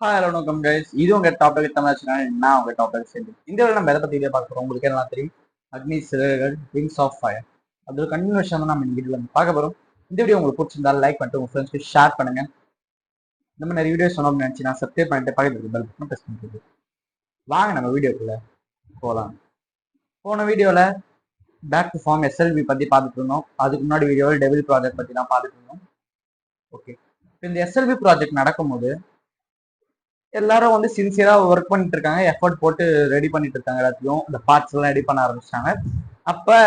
Hello வணக்கம் guys, இது உங்க டாபிக் தமிழ் சேனல். நான் உங்க டாபிக் சேர்ந்து இந்த வேலை நம்ம எதை பத்தி வீடியோ பார்க்க போறோம். உங்களுக்கு என்ன தெரியும்? Agni Siragugal, wings of fire. அது கன்டினியூஷன் தான் நம்ம இந்த வீடியோல பார்க்க போறோம். இந்த வீடியோ உங்களுக்கு பிடிச்சிருந்தா லைக் பண்ணிட்டு உங்க ஃப்ரெண்ட்ஸ்க்கு ஷேர் பண்ணுங்க. இந்த மாதிரி நிறைய வீடியோ சொன்னோம்னு நினைச்சு நான் சப்ஸ்கிரைப் பண்ணிட்டு பக்கத்துல பெல் பட்டன் பிரஸ் பண்ணிட்டு வாங்க நம்ம வீடியோக்குள்ள போகலாம். போன வீடியோல பேக் டு ஃபார்ம் எஸ்எல்வி பத்தி பார்த்துட்டு இருந்தோம். அதுக்கு முன்னாடி வீடியோவில் டெவில் ப்ராஜெக்ட் பத்தி தான் பார்த்துட்டு இருந்தோம். ஓகே, இந்த எஸ்எல்வி ப்ராஜெக்ட் நடக்கும்போது எல்லாரும் வந்து சின்சியரா ஒர்க் பண்ணிட்டு இருக்காங்க, எஃபர்ட் போட்டு ரெடி பண்ணிட்டு இருக்காங்க. எல்லாத்தையும் இந்த பார்ட்ஸ் எல்லாம் ரெடி பண்ண ஆரம்பிச்சிட்டாங்க. அப்ப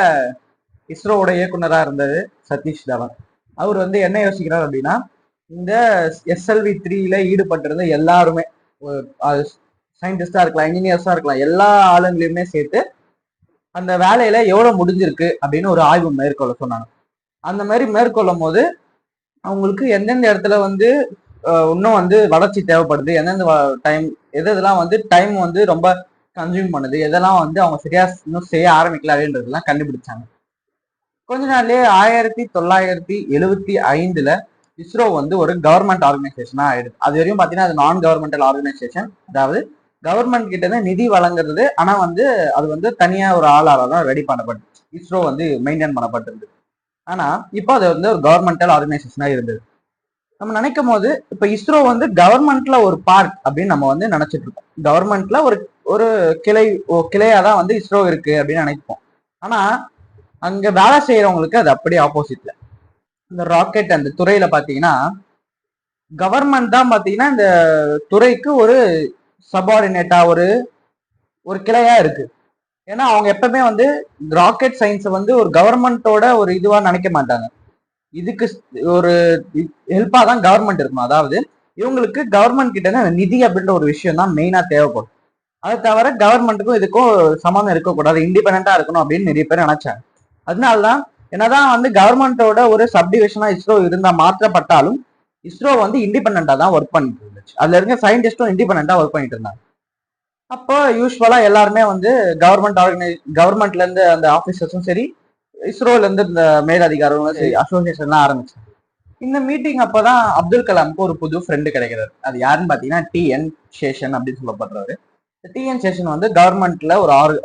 இஸ்ரோவோட இயக்குனரா இருந்தது சதீஷ் தவன். அவர் வந்து என்ன யோசிக்கிறார் அப்படின்னா, இந்த எஸ்எல்வி 3ல ஈடுபட்டிருந்த எல்லாருமே சயின்டிஸ்டா இருக்கலாம், இன்ஜினியர்ஸா இருக்கலாம், எல்லா ஆளுங்களையுமே சேர்த்து அந்த வேலையில எவ்வளவு முடிஞ்சிருக்கு அப்படின்னு ஒரு ஆய்வு மேற்கொள்ள சொன்னாங்க. அந்த மாதிரி மேற்கொள்ளும் போது அவங்களுக்கு எந்தெந்த இடத்துல வந்து இன்னும் வந்து வளர்ச்சி தேவைப்படுது, எந்தெந்த டைம் எதெல்லாம் வந்து டைம் வந்து ரொம்ப கன்சியூம் பண்ணுது, எதெல்லாம் வந்து அவங்க சரியா இன்னும் செய்ய ஆரம்பிக்கல அப்படின்றதெல்லாம் கண்டுபிடிச்சாங்க. கொஞ்ச நாள்லயே 1975 இஸ்ரோ வந்து ஒரு கவர்மெண்ட் ஆர்கனைசேஷனா ஆயிடுது. அது வரையும் பாத்தீங்கன்னா அது நான் கவர்மெண்டல் ஆர்கனைசேஷன், அதாவது கவர்மெண்ட் கிட்ட இருந்து நிதி வழங்குறது. ஆனா வந்து அது வந்து தனியா ஒரு ஆளால தான் ரெடி பண்ணப்பட்டு இஸ்ரோ வந்து மெயின்டைன் பண்ணப்பட்டிருந்தது. ஆனா இப்போ அது வந்து ஒரு கவர்மெண்டல் ஆர்கனைசேஷனா இருந்தது. நம்ம நினைக்கும் போது இப்ப இஸ்ரோ வந்து கவர்மெண்ட்ல ஒரு பார்ட் அப்படின்னு நம்ம வந்து நினைச்சிட்டு இருக்கோம். கவர்மெண்ட்ல ஒரு ஒரு கிளையா தான் வந்து இஸ்ரோ இருக்கு அப்படின்னு நினைப்போம். ஆனா அங்க வேலை செய்யறவங்களுக்கு அது அப்படியே ஆப்போசிட்ல. இந்த ராக்கெட் அந்த துறையில பாத்தீங்கன்னா கவர்மெண்ட் தான் பாத்தீங்கன்னா இந்த துறைக்கு ஒரு சபார்டினேட்டா ஒரு ஒரு கிளையா இருக்கு. ஏன்னா அவங்க எப்பவுமே வந்து ராக்கெட் சயின்ஸை வந்து ஒரு கவர்மெண்டோட ஒரு இதுவா நினைக்க மாட்டாங்க. இதுக்கு ஒரு ஹெல்ப்பா தான் கவர்மெண்ட் இருக்கணும். அதாவது இவங்களுக்கு கவர்மெண்ட் கிட்ட நிதி அப்படின்ற ஒரு விஷயம் தான் மெயினா தேவைப்படும். அதை தவிர கவர்மெண்ட்டுக்கும் இதுக்கும் சம்மந்தம் இருக்கக்கூடாது, இண்டிபெண்டா இருக்கணும் அப்படின்னு நிறைய பேர் நினைச்சாங்க. அதனாலதான் என்னதான் வந்து கவர்மெண்டோட ஒரு சப்டிவிஷனா இஸ்ரோ இருந்தா மாற்றப்பட்டாலும் இஸ்ரோ வந்து இண்டிபெண்டா தான் ஒர்க் பண்ணிட்டு இருந்துச்சு. அதுல இருக்க சயின்டிஸ்டும் இண்டிபெண்டா ஒர்க் பண்ணிட்டு இருந்தாங்க. அப்போ யூஸ்வலா எல்லாருமே வந்து கவர்மெண்ட்ல இருந்து அந்த ஆபீசர்ஸும் சரி, இஸ்ரோல இருந்து இந்த மேலதிகாரிகளும் சரி அசோசியேஷன்லாம் ஆரம்பிச்சாங்க. இந்த மீட்டிங் அப்பதான் அப்துல் கலாமுக்கு ஒரு புது ஃப்ரெண்டு கிடைக்கிறாரு. அது யாருன்னு பாத்தீங்கன்னா TN சேஷன் அப்படின்னு சொல்லப்படுறாரு. TN சேஷன் வந்து கவர்மெண்ட்ல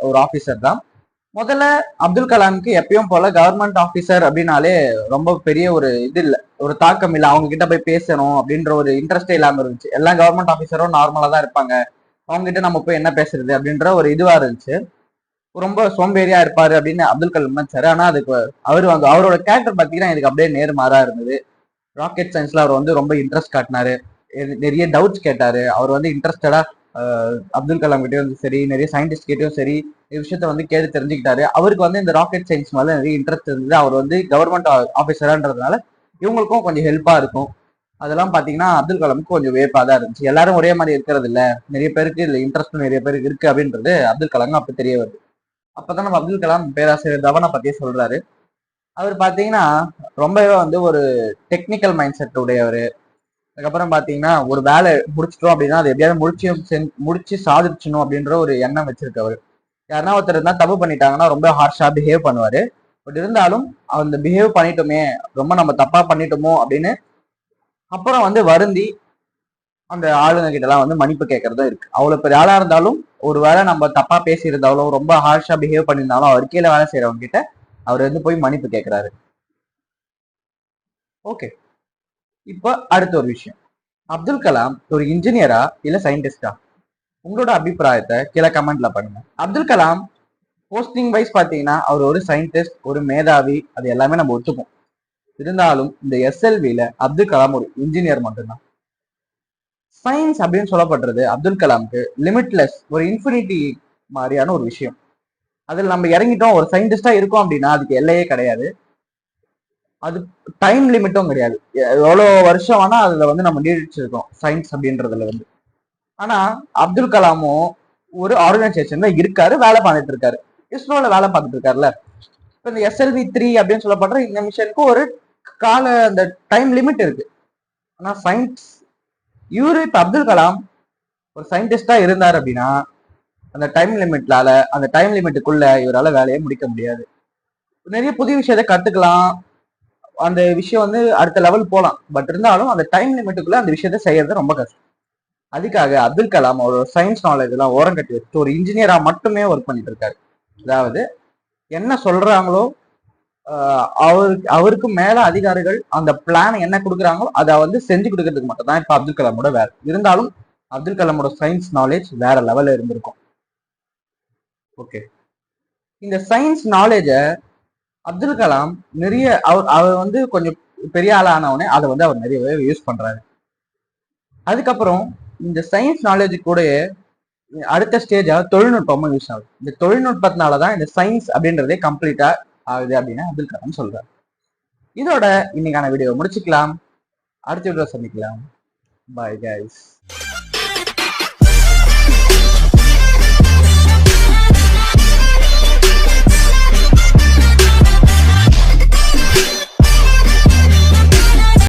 ஒரு ஆபீசர் தான். முதல்ல அப்துல் கலாமுக்கு எப்பயும் போல கவர்மெண்ட் ஆபீசர் அப்படின்னாலே ரொம்ப பெரிய ஒரு இது இல்லை, ஒரு தாக்கம் இல்லை. அவங்க கிட்ட போய் பேசணும் அப்படின்ற ஒரு இன்ட்ரெஸ்டே இல்லாம இருந்துச்சு. எல்லா கவர்மெண்ட் ஆபீசரும் நார்மலா தான் இருப்பாங்க, அவங்க கிட்ட நம்ம போய் என்ன பேசுறது அப்படின்ற ஒரு இதுவா இருந்துச்சு. ரொம்ப சோம்பேறியா இருப்பாரு அப்படின்னு அப்துல் கலாம் நினைச்சாரு. ஆனா அதுக்கு அவர் வந்து அவரோட கேரக்டர் பாத்தீங்கன்னா எனக்கு அப்படியே நேர்மாறா இருந்தது. ராக்கெட் சயின்ஸ்ல அவர் வந்து ரொம்ப இன்ட்ரெஸ்ட் காட்டினாரு, நிறைய டவுட்ஸ் கேட்டாரு. அவர் வந்து இன்ட்ரெஸ்டடா அப்துல் கலாம் கிட்டயும் சரி, நிறைய சயின்டிஸ்ட் கிட்டயும் சரி விஷயத்த வந்து கேட்டு தெரிஞ்சுக்கிட்டாரு. அவருக்கு வந்து இந்த ராக்கெட் சயின்ஸ் மேல நிறைய இன்ட்ரெஸ்ட் இருந்தது. அவர் வந்து கவர்மெண்ட் ஆபீசரான்றதுனால இவங்களுக்கும் கொஞ்சம் ஹெல்ப்பா இருக்கும். அதெல்லாம் பாத்தீங்கன்னா அப்துல் கலாமுக்கு கொஞ்சம் வேப்பா தான் இருந்துச்சு. எல்லாரும் ஒரே மாதிரி இருக்கிறது இல்ல, நிறைய பேருக்கு இதுல இன்ட்ரெஸ்ட் நிறைய பேருக்கு இருக்கு அப்படின்றது அப்துல் கலாம் அப்ப தெரிய வருது. அப்பதான் நம்ம அப்துல் கலாம் பேராசிரியர் தவனை பத்தியே சொல்றாரு. அவர் பாத்தீங்கன்னா ரொம்பவே வந்து ஒரு டெக்னிக்கல் மைண்ட் செட் உடையவர். அதுக்கப்புறம் பாத்தீங்கன்னா ஒரு வேலை முடிச்சிட்டோம் அப்படின்னா அது எப்படியாவது முடிச்சு சாதிச்சணும் அப்படின்ற ஒரு எண்ணம் வச்சிருக்கவர். யாருன்னா ஒருத்தர் இருந்தா தப்பு பண்ணிட்டாங்கன்னா ரொம்ப ஹார்ஷா பிஹேவ் பண்ணுவாரு. பட் இருந்தாலும் அந்த பிஹேவ் பண்ணிட்டோமே, ரொம்ப நம்ம தப்பா பண்ணிட்டோமோ அப்படின்னு அப்புறம் வந்து வருந்தி அந்த ஆளுங்க கிட்ட எல்லாம் வந்து மன்னிப்பு கேட்கறதும் இருக்கு. அவ்வளவு பெரிய ஆளா இருந்தாலும் ஒரு வேளை நம்ம தப்பா பேசியிருந்தாலும் ரொம்ப ஹார்ஷா பிஹேவ் பண்ணியிருந்தாலும் அவர் கீழே வேலை செய்யறவங்க கிட்ட அவர் வந்து போய் மன்னிப்பு கேட்கிறாரு. ஓகே, இப்போ அடுத்த ஒரு விஷயம், அப்துல் கலாம் ஒரு இன்ஜினியரா இல்ல சயின்டிஸ்டா? உங்களோட அபிப்பிராயத்தை கீழே கமெண்ட்ல பண்ணுங்க. அப்துல் கலாம் போஸ்டிங் வைஸ் பாத்தீங்கன்னா அவர் ஒரு சயின்டிஸ்ட், ஒரு மேதாவி, அது எல்லாமே நம்ம ஒத்துப்போம். இருந்தாலும் இந்த SLVல அப்துல் கலாம் ஒரு இன்ஜினியர் மட்டும்தான். சயின்ஸ் அப்படின்னு சொல்லப்படுறது அப்துல் கலாமுக்கு லிமிட்லெஸ், ஒரு இன்ஃபினிட்டி மாதிரியான ஒரு விஷயம். அதில் நம்ம இறங்கிட்டோம், ஒரு சயின்டிஸ்டா இருக்கோம் அப்படின்னா அதுக்கு எல்லையே கிடையாது, அது டைம் லிமிட்டும் கிடையாது. எவ்வளவு வருஷம் வேணா அதுல வந்து நம்ம நீடிச்சிருக்கோம் சயின்ஸ் அப்படின்றதுல வந்து. ஆனா அப்துல் கலாமும் ஒரு ஆர்கனைசேஷன்ல இருக்காரு, வேலை பார்த்துட்டு இருக்காரு, இஸ்ரோல வேலை பார்த்துட்டு இருக்காருல்ல. இப்போ இந்த SLV 3 அப்படின்னு சொல்லப்படுற இந்த மிஷனுக்கு ஒரு கால அந்த டைம் லிமிட் இருக்கு. ஆனா சயின்ஸ் இவரு இப்ப அப்துல் கலாம் ஒரு சயின்டிஸ்டா இருந்தார் அப்படின்னா அந்த டைம் லிமிட்டுக்குள்ள இவரால வேலையை முடிக்க முடியாது. நிறைய புதிய விஷயத்தை கத்துக்கலாம், அந்த விஷயம் வந்து அடுத்த லெவல் போலாம். பட் இருந்தாலும் அந்த டைம் லிமிட்டுக்குள்ள அந்த விஷயத்த செய்யறது ரொம்ப கஷ்டம். அதுக்காக அப்துல் கலாம் அவரோட சயின்ஸ் நாலேஜ் எல்லாம் ஓரம் கட்டி வச்சு ஒரு இன்ஜினியரா மட்டுமே ஒர்க் பண்ணிட்டு இருக்காரு. அதாவது என்ன சொல்றாங்களோ அவருக்கு மேல அதிகாரிகள் அந்த பிளான் என்ன கொடுக்குறாங்களோ அதை வந்து செஞ்சு கொடுக்கறதுக்கு மட்டும் தான் இப்ப அப்துல் கலாமோட வேலை. இருந்தாலும் அப்துல் கலாமோட சயின்ஸ் நாலேஜ் வேற லெவல்ல இருந்திருக்கும். ஓகே, இந்த சயின்ஸ் நாலேஜ அப்துல் கலாம் நிறைய அவர் வந்து கொஞ்சம் பெரிய ஆளானவனே அதை வந்து அவர் நிறையவே யூஸ் பண்றாரு. அதுக்கப்புறம் இந்த சயின்ஸ் நாலேஜ் கூட அடுத்த ஸ்டேஜா தொழில்நுட்பமும் யூஸ் ஆகுது. இந்த தொழில்நுட்பத்தினாலதான் இந்த சயின்ஸ் அப்படின்றதே கம்ப்ளீட்டா ஆகுது அப்படின்னு அப்துல் கலாம் சொல்றாரு. இதோட இன்னைக்கான வீடியோ முடிச்சுக்கலாம். அடுத்த வீடியோ சந்திக்கலாம். Bye guys.